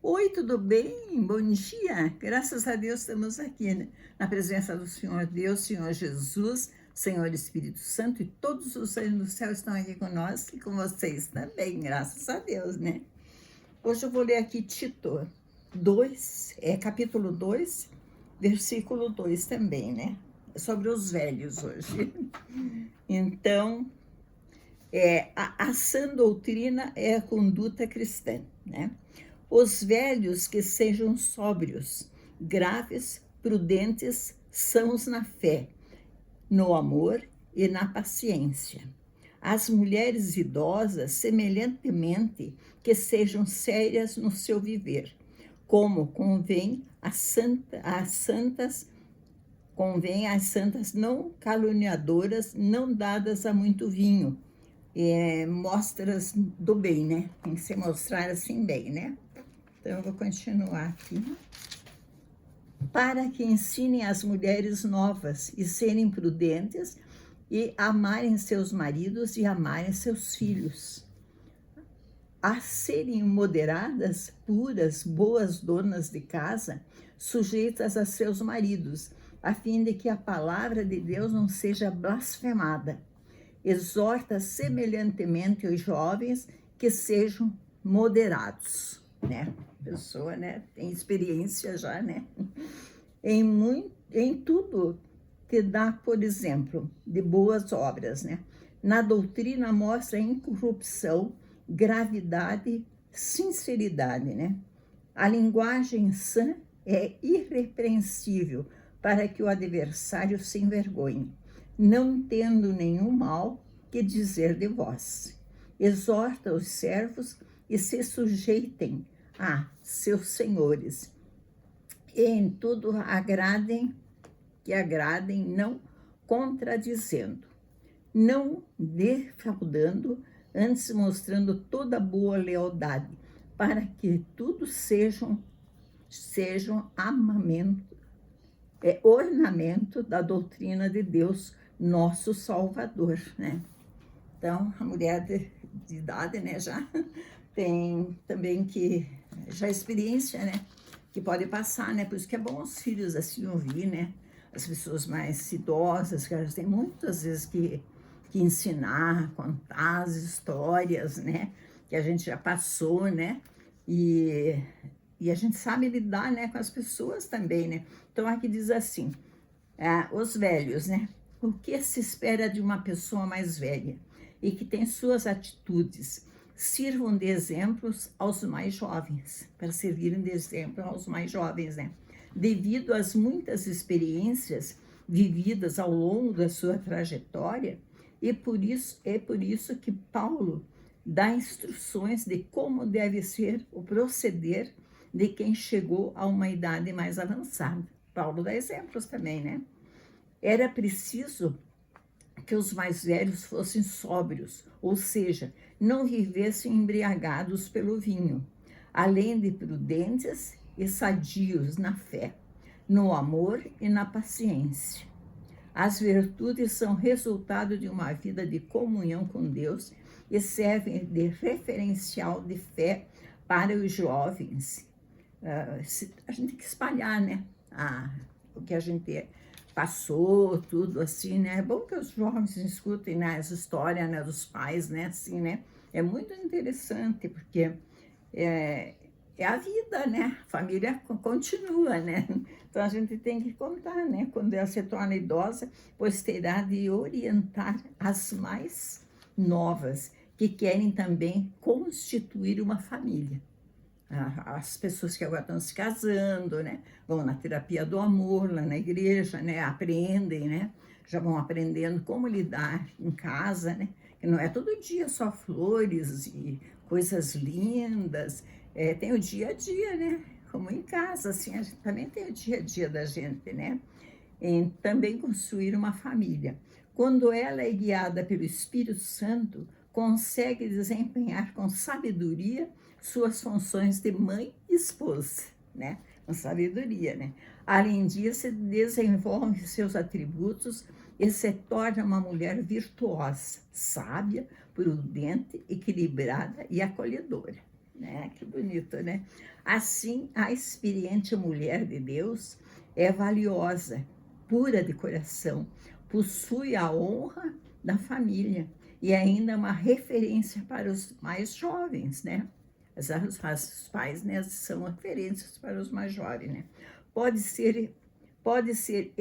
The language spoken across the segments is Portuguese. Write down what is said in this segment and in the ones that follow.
Oi, tudo bem? Bom dia. Graças a Deus estamos aqui, né? Na presença do Senhor Deus, Senhor Jesus, Senhor Espírito Santo e todos os seres do céu estão aqui conosco e com vocês também, graças a Deus, né? Hoje eu vou ler aqui Tito 2, capítulo 2, versículo 2 também, né? É sobre os velhos hoje. Então, a sã doutrina é a conduta cristã, né? Os velhos que sejam sóbrios, graves, prudentes, sãos na fé, no amor e na paciência. As mulheres idosas, semelhantemente, que sejam sérias no seu viver, como convém às santas não caluniadoras, não dadas a muito vinho, mostras do bem, né? Tem que se mostrar assim bem, né? Então, eu vou continuar aqui. Para que ensinem as mulheres novas e serem prudentes e amarem seus maridos e amarem seus filhos. A serem moderadas, puras, boas donas de casa, sujeitas a seus maridos, a fim de que a palavra de Deus não seja blasfemada. Exorta semelhantemente os jovens que sejam moderados, né? A pessoa, né, tem experiência já, né? Em tudo te dá, por exemplo, de boas obras, né? Na doutrina mostra incorrupção, gravidade, sinceridade, né? A linguagem sã é irrepreensível para que o adversário se envergonhe, não tendo nenhum mal que dizer de vós. Exorta os servos e se sujeitem a seus senhores, e em tudo agradem, não contradizendo, não defraudando, antes mostrando toda boa lealdade, para que tudo sejam ornamento da doutrina de Deus, nosso Salvador, né? Então, a mulher de idade, né, já tem também que, já experiência, né, que pode passar, né, por isso que é bom os filhos assim ouvir, né, as pessoas mais idosas, que elas têm muitas vezes que ensinar, contar as histórias, né, que a gente já passou, né, e a gente sabe lidar, né, com as pessoas também, né. Então, aqui diz assim, os velhos, né, o que se espera de uma pessoa mais velha e que tem suas atitudes sirvam de exemplos aos mais jovens, para servirem de exemplo aos mais jovens, né? Devido às muitas experiências vividas ao longo da sua trajetória, e é por isso que Paulo dá instruções de como deve ser o proceder de quem chegou a uma idade mais avançada. Paulo dá exemplos também, né? Era preciso que os mais velhos fossem sóbrios, ou seja, não vivessem embriagados pelo vinho, além de prudentes e sadios na fé, no amor e na paciência. As virtudes são resultado de uma vida de comunhão com Deus e servem de referencial de fé para os jovens. A gente tem que espalhar, né, o que a gente passou, tudo assim, né? É bom que os jovens escutem, né, as histórias, né, dos pais, né, assim, né? É muito interessante, porque é a vida, né? A família continua, né? Então, a gente tem que contar, né? Quando ela se torna idosa, pois terá de orientar as mais novas, que querem também constituir uma família. As pessoas que agora estão se casando, né, vão na terapia do amor lá na igreja, né, aprendem, né, já vão aprendendo como lidar em casa, né, que não é todo dia só flores e coisas lindas, tem o dia a dia, né, como em casa, assim, a gente também tem o dia a dia da gente, né, em também construir uma família. Quando ela é guiada pelo Espírito Santo, consegue desempenhar com sabedoria suas funções de mãe e esposa, né? Com sabedoria, né? Além disso, desenvolve seus atributos e se torna uma mulher virtuosa, sábia, prudente, equilibrada e acolhedora. né? Que bonito, né? Assim, a experiente mulher de Deus é valiosa, pura de coração, possui a honra da família e ainda uma referência para os mais jovens, né? Os pais, né, são referências para os mais jovens, né? Pode ser, pode ser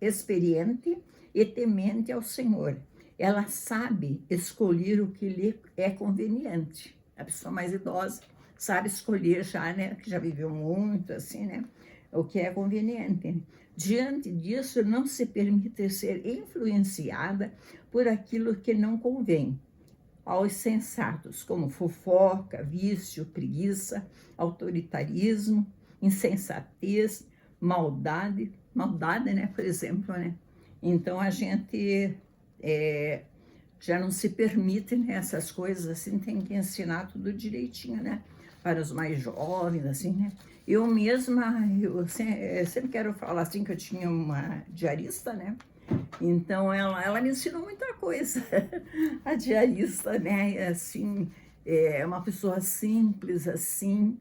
experiente e temente ao Senhor. Ela sabe escolher o que lhe é conveniente. A pessoa mais idosa sabe escolher já, né, que já viveu muito, assim, né, o que é conveniente. Diante disso, não se permite ser influenciada por aquilo que não convém aos sensatos, como fofoca, vício, preguiça, autoritarismo, insensatez, maldade, né, por exemplo, né? Então a gente já não se permite, né, essas coisas assim, tem que ensinar tudo direitinho, né, para os mais jovens, assim, né? Eu mesma, eu sempre quero falar assim que eu tinha uma diarista, né? Então, ela me ensinou muita coisa, a diarista, né? Assim, é uma pessoa simples, assim,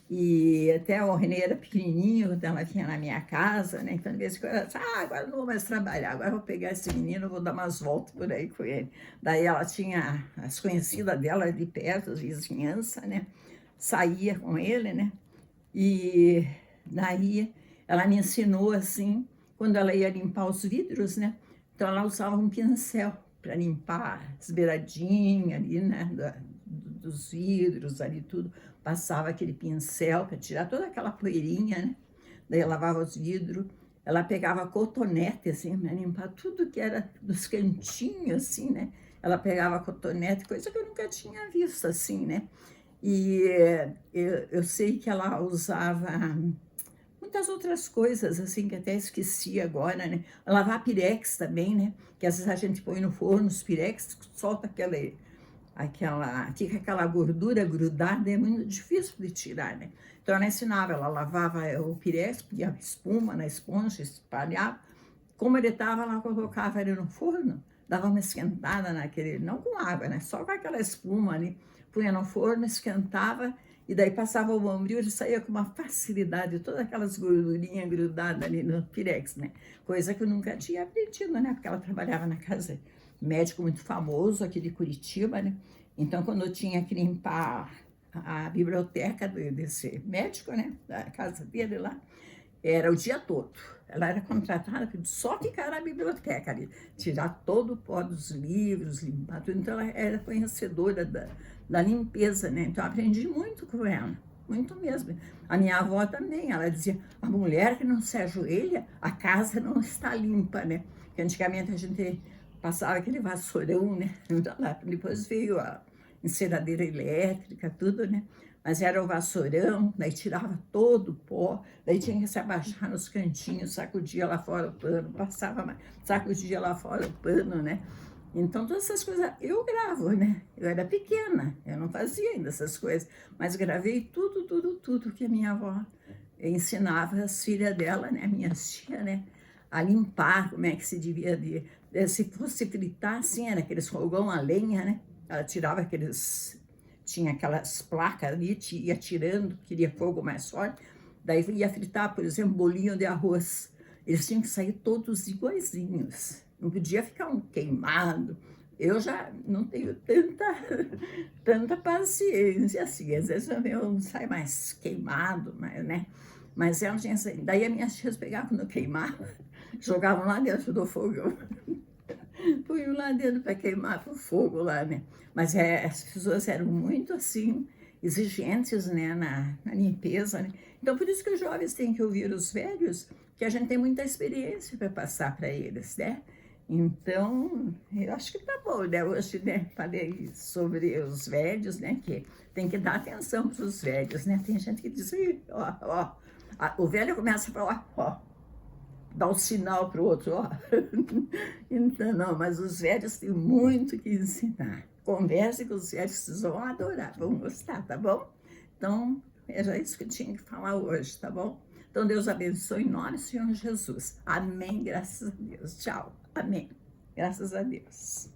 e até o Renê era pequenininho, quando ela vinha na minha casa, né? Então, de vez em quando, ela disse, agora não vou mais trabalhar, agora vou pegar esse menino, vou dar umas voltas por aí com ele. Daí ela tinha as conhecidas dela de perto, as vizinhanças, né? Saía com ele, né? E daí ela me ensinou assim, quando ela ia limpar os vidros, né? Então ela usava um pincel para limpar as beiradinhas ali, né? Dos vidros ali, tudo. Passava aquele pincel para tirar toda aquela poeirinha, né? Daí ela lavava os vidros. Ela pegava cotonete, assim, para limpar tudo que era dos cantinhos, assim, né? Ela pegava cotonete, coisa que eu nunca tinha visto, assim, né? E eu sei que ela usava muitas outras coisas, assim, que até esqueci agora, né? Lavar pirex também, né? Que às vezes a gente põe no forno os pirex, solta fica aquela gordura grudada, é muito difícil de tirar, né? Então ela ensinava, ela lavava o pirex, punha espuma na esponja, espalhava. Como ele estava, ela colocava ele no forno, dava uma esquentada naquele, não com água, né? Só com aquela espuma ali, punha no forno, esquentava, e daí passava o bombril e saía com uma facilidade, todas aquelas gordurinhas grudadas ali no pirex, né? Coisa que eu nunca tinha aprendido, né? Porque ela trabalhava na casa de médico muito famoso aqui de Curitiba, né? Então, quando eu tinha que limpar a biblioteca desse médico, né? Da casa dele lá, era o dia todo. Ela era contratada para só ficar na biblioteca ali, tirar todo o pó dos livros, limpar tudo. Então, ela era conhecedora da limpeza, né? Então, eu aprendi muito com ela, muito mesmo. A minha avó também, ela dizia, a mulher que não se ajoelha, a casa não está limpa, né? Porque antigamente a gente passava aquele vassourão, né? Depois veio a enceradeira elétrica, tudo, né? Mas era o vassourão, daí tirava todo o pó, daí tinha que se abaixar nos cantinhos, sacudia lá fora o pano, passava mais, sacudia lá fora o pano, né? Então, todas essas coisas eu gravo, né? Eu era pequena, eu não fazia ainda essas coisas, mas gravei tudo que a minha avó ensinava as filhas dela, né? Minhas tias, né? A limpar, como é que se devia se fosse fritar, assim, era aqueles fogão a lenha, né? Ela tirava tinha aquelas placas ali, ia tirando, queria fogo mais forte, daí ia fritar, por exemplo, bolinho de arroz. Eles tinham que sair todos iguaizinhos, não podia ficar um queimado. Eu já não tenho tanta paciência assim, às vezes o meu sai mais queimado, né? Mas ela tinha, daí as minhas tias pegavam no queimava, jogavam lá dentro do fogão. Punham lá dentro para queimar o fogo lá, né? Mas as pessoas eram muito, assim, exigentes, né, na limpeza, né? Então, por isso que os jovens têm que ouvir os velhos, que a gente tem muita experiência para passar para eles, né? Então, eu acho que tá bom, né? Hoje, né, falei sobre os velhos, né, que tem que dar atenção para os velhos, né? Tem gente que diz, ó, o velho começa a falar, ó, dá um sinal para o outro, ó. Então, não, mas os velhos têm muito que ensinar. Converse com os velhos, vocês vão adorar, vão gostar, tá bom? Então, era isso que eu tinha que falar hoje, tá bom? Então, Deus abençoe em nome do Senhor Jesus. Amém, graças a Deus. Tchau. Amém. Graças a Deus.